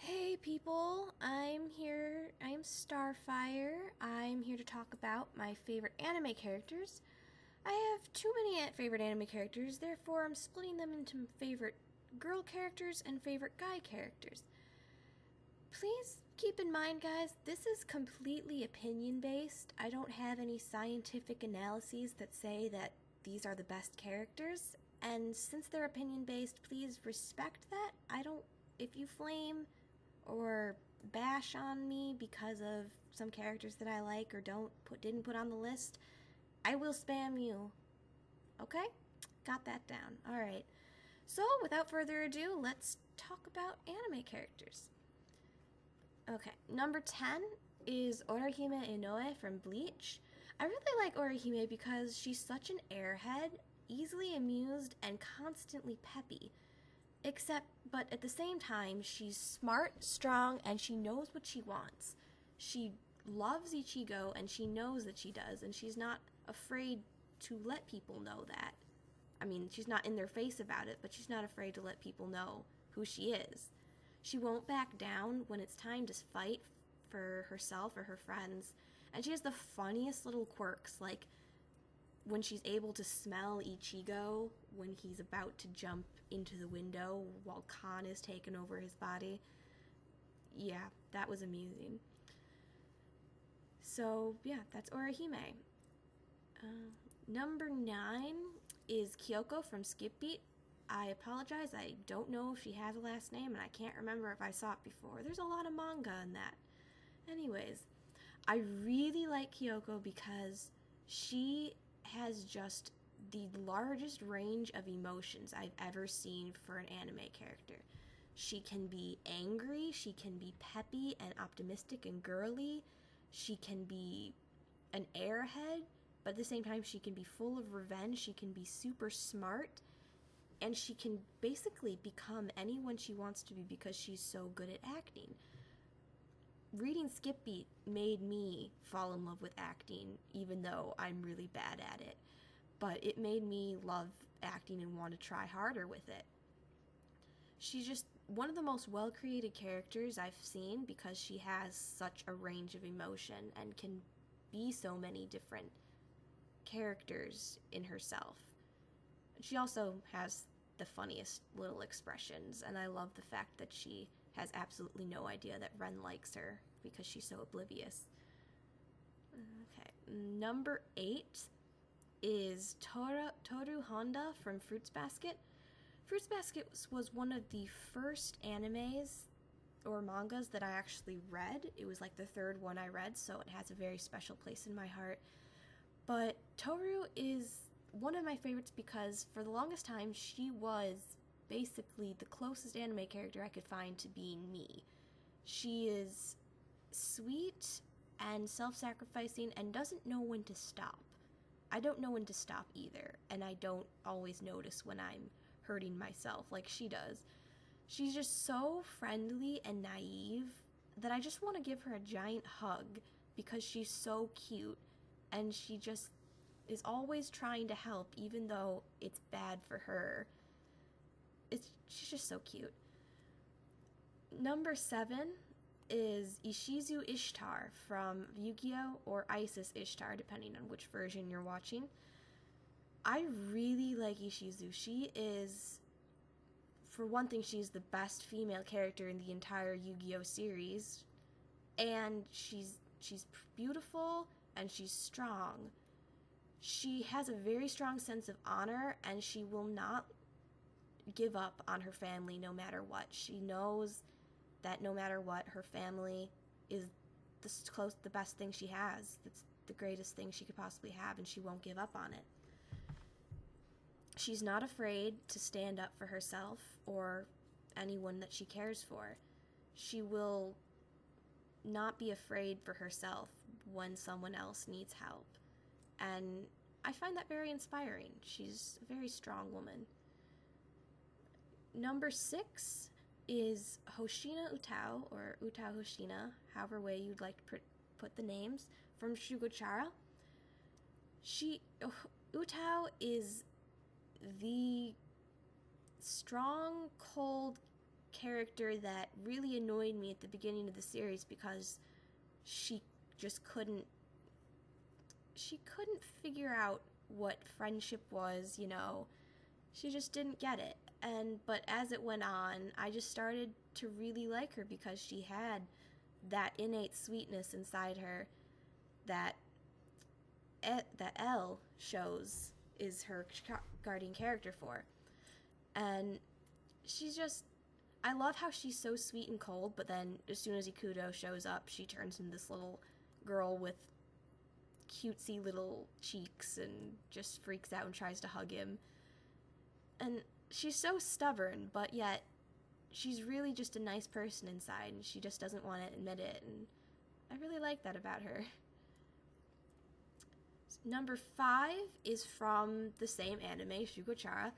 Hey people, I'm Starfire. I'm here to talk about my favorite anime characters. I have too many favorite anime characters, therefore I'm splitting them into favorite girl characters and favorite guy characters. Please keep in mind, guys, this is completely opinion based. I don't have any scientific analyses that say that these are the best characters, and since they're opinion based, please respect that. If you flame or bash on me because of some characters that I like or didn't put on the list, I will spam you. Okay? Got that down. All right. So, without further ado, let's talk about anime characters. Okay, number 10 is Orihime Inoue from Bleach. I really like Orihime because she's such an airhead, easily amused, and constantly peppy. But at the same time, she's smart, strong, and she knows what she wants. She loves Ichigo, and she knows that she does, and she's not afraid to let people know that. I mean, she's not in their face about it, but she's not afraid to let people know who she is. She won't back down when it's time to fight for herself or her friends, and she has the funniest little quirks, like when she's able to smell Ichigo when he's about to jump into the window while Khan is taking over his body. Yeah, that was amusing. So, yeah, that's Orihime. Number 9 is Kyoko from Skip Beat. I apologize, I don't know if she has a last name, and I can't remember if I saw it before. There's a lot of manga in that. Anyways, I really like Kyoko because she has just the largest range of emotions I've ever seen for an anime character. She can be angry, she can be peppy and optimistic and girly, she can be an airhead, but at the same time she can be full of revenge, she can be super smart, and she can basically become anyone she wants to be because she's so good at acting. Reading Skip Beat made me fall in love with acting, even though I'm really bad at it. But it made me love acting and want to try harder with it. She's just one of the most well-created characters I've seen because she has such a range of emotion and can be so many different characters in herself. She also has the funniest little expressions, and I love the fact that she has absolutely no idea that Ren likes her because she's so oblivious. Okay, number 8 is Toru Honda from Fruits Basket. Fruits Basket was one of the first animes or mangas that I actually read. It was like the third one I read, so it has a very special place in my heart. But Toru is one of my favorites because for the longest time she was basically the closest anime character I could find to being me. She is sweet and self-sacrificing and doesn't know when to stop. I don't know when to stop either, and I don't always notice when I'm hurting myself like she does. She's just so friendly and naive that I just want to give her a giant hug because she's so cute and she just is always trying to help even though it's bad for her. She's just so cute. Number 7 is Ishizu Ishtar from Yu-Gi-Oh! Or Isis Ishtar, depending on which version you're watching. I really like Ishizu. She is, for one thing, she's the best female character in the entire Yu-Gi-Oh! Series. And she's beautiful and she's strong. She has a very strong sense of honor and she will not give up on her family no matter what. She knows that no matter what, her family is the best thing she has. It's the greatest thing she could possibly have, and she won't give up on it. She's not afraid to stand up for herself or anyone that she cares for. She will not be afraid for herself when someone else needs help. And I find that very inspiring. She's a very strong woman. Number 6 is Hoshina Utao, or Utao Hoshina, however way you'd like to put the names, from Shugochara. Utao is the strong, cold character that really annoyed me at the beginning of the series because she just couldn't figure out what friendship was, you know. She just didn't get it. But as it went on, I just started to really like her because she had that innate sweetness inside her that Elle shows is her guardian character for. And she's just, I love how she's so sweet and cold, but then as soon as Ikuto shows up, she turns into this little girl with cutesy little cheeks and just freaks out and tries to hug him. And she's so stubborn, but yet she's really just a nice person inside, and she just doesn't want to admit it, and I really like that about her. Number 5 is from the same anime, Shugochara,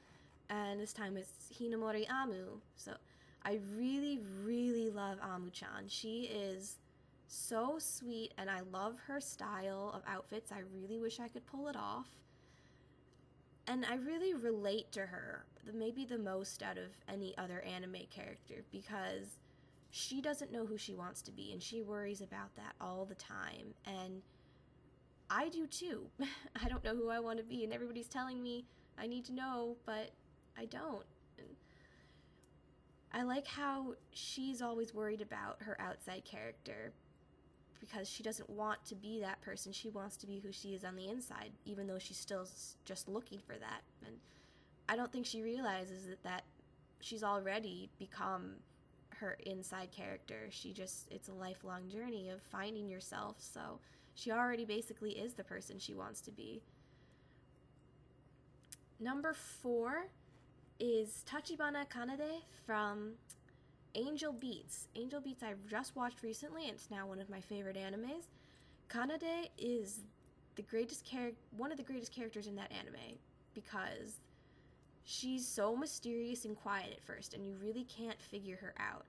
and this time it's Hinamori Amu. So I really, really love Amu-chan. She is so sweet, and I love her style of outfits. I really wish I could pull it off. And I really relate to her, maybe the most out of any other anime character, because she doesn't know who she wants to be, and she worries about that all the time. And I do too. I don't know who I want to be, and everybody's telling me I need to know, but I don't. And I like how she's always worried about her outside character, because she doesn't want to be that person. She wants to be who she is on the inside, even though she's still just looking for that. And I don't think she realizes that she's already become her inside character. It's a lifelong journey of finding yourself, so she already basically is the person she wants to be. Number 4 is Tachibana Kanade from Angel Beats. Angel Beats I've just watched recently, and it's now one of my favorite animes. Kanade is one of the greatest characters in that anime, because she's so mysterious and quiet at first, and you really can't figure her out.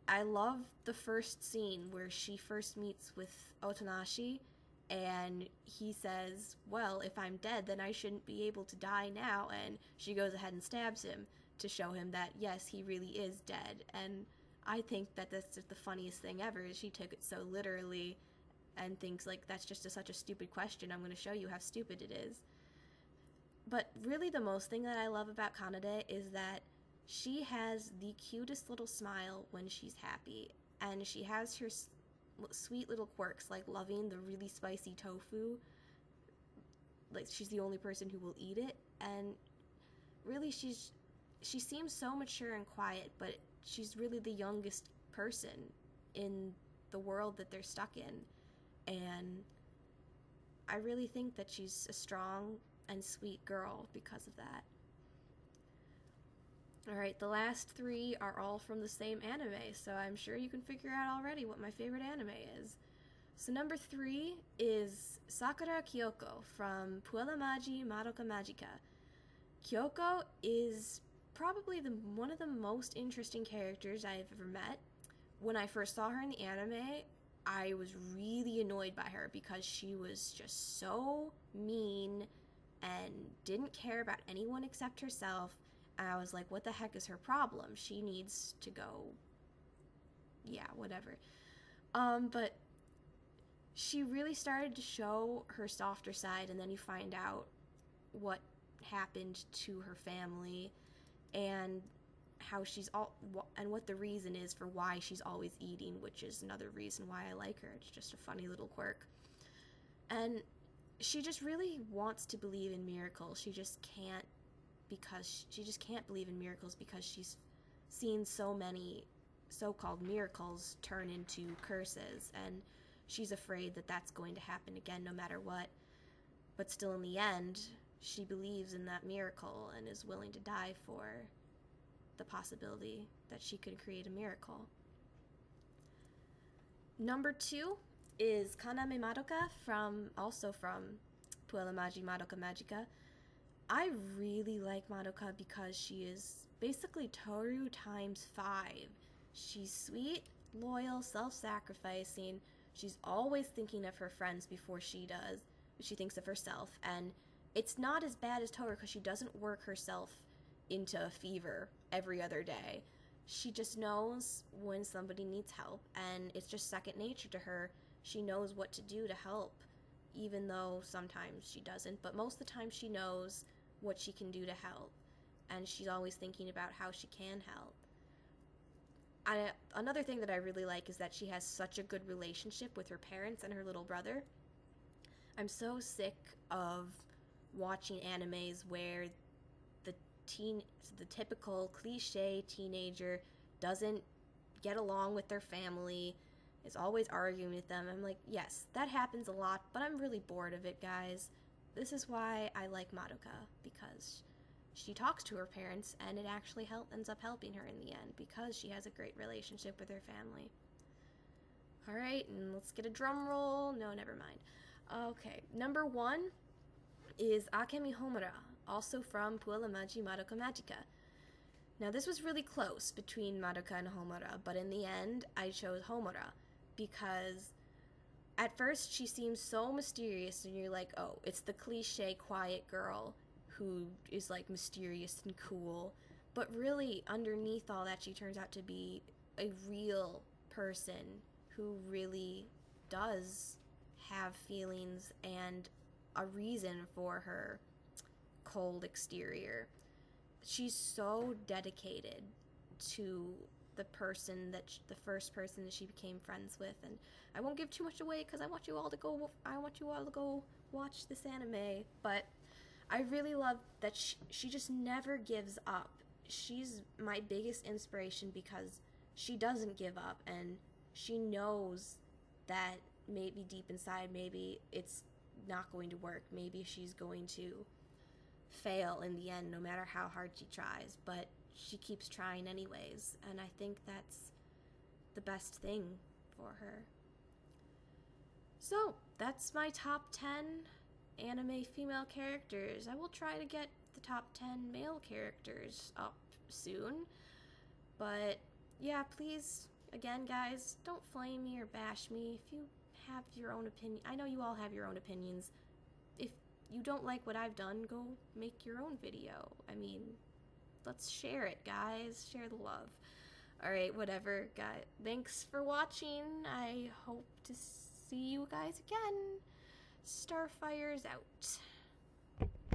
I love the first scene where she first meets with Otonashi, and he says, well, if I'm dead, then I shouldn't be able to die now, and she goes ahead and stabs him to show him that, yes, he really is dead. And I think that that's just the funniest thing ever, is she took it so literally and thinks, like, that's just such a stupid question. I'm going to show you how stupid it is. But really the most thing that I love about Kanade is that she has the cutest little smile when she's happy, and she has her sweet little quirks, like loving the really spicy tofu. Like, she's the only person who will eat it, and really she seems so mature and quiet, but she's really the youngest person in the world that they're stuck in. And I really think that she's a strong and sweet girl because of that. Alright, the last 3 are all from the same anime, so I'm sure you can figure out already what my favorite anime is. So number 3 is Sakura Kyoko from Puella Magi Madoka Magica. Kyoko is probably one of the most interesting characters I've ever met. When I first saw her in the anime, I was really annoyed by her because she was just so mean and didn't care about anyone except herself. And I was like, what the heck is her problem? She needs to go, yeah, whatever. But she really started to show her softer side, and then you find out what happened to her family and how and what the reason is for why she's always eating, which is another reason why I like her. It's just a funny little quirk. And she just really wants to believe in miracles. She just can't believe in miracles because she's seen so many so-called miracles turn into curses, and she's afraid that that's going to happen again no matter what. But still, in the end, she believes in that miracle and is willing to die for the possibility that she could create a miracle. Number 2 is Kaname Madoka also from Puella Magi Madoka Magica. I really like Madoka because she is basically Toru times 5. She's sweet, loyal, self-sacrificing. She's always thinking of her friends before she thinks of herself. And it's not as bad as Toru because she doesn't work herself into a fever every other day. She just knows when somebody needs help, and it's just second nature to her. She knows what to do to help, even though sometimes she doesn't, but most of the time she knows what she can do to help, and she's always thinking about how she can help. Another thing that I really like is that she has such a good relationship with her parents and her little brother. I'm so sick of watching animes where the the typical cliche teenager doesn't get along with their family, is always arguing with them. I'm like, yes, that happens a lot, but I'm really bored of it, guys. This is why I like Madoka, because she talks to her parents, and it actually ends up helping her in the end, because she has a great relationship with her family. Alright, and let's get a drum roll. No, never mind. Okay, number 1 is Akemi Homura, also from Puelamaji Madoka Magica. Now, this was really close between Madoka and Homura, but in the end, I chose Homura, because at first she seems so mysterious, and you're like, oh, it's the cliche quiet girl who is like mysterious and cool, but really underneath all that she turns out to be a real person who really does have feelings and a reason for her cold exterior. She's so dedicated to the first person that she became friends with, and I won't give too much away because I want you all to go watch this anime, but I really love that she just never gives up. She's my biggest inspiration because she doesn't give up, and she knows that maybe deep inside, maybe it's not going to work. Maybe she's going to fail in the end, no matter how hard she tries, but she keeps trying anyways, and I think that's the best thing for her. So, that's my top 10 anime female characters. I will try to get the top 10 male characters up soon, but yeah, please, again, guys, don't flame me or bash me. If you have your own opinion, I know you all have your own opinions. If you don't like what I've done, go make your own video. I mean, let's share it, guys. Share the love. Alright, whatever, guys. Thanks for watching. I hope to see you guys again. Starfire's out.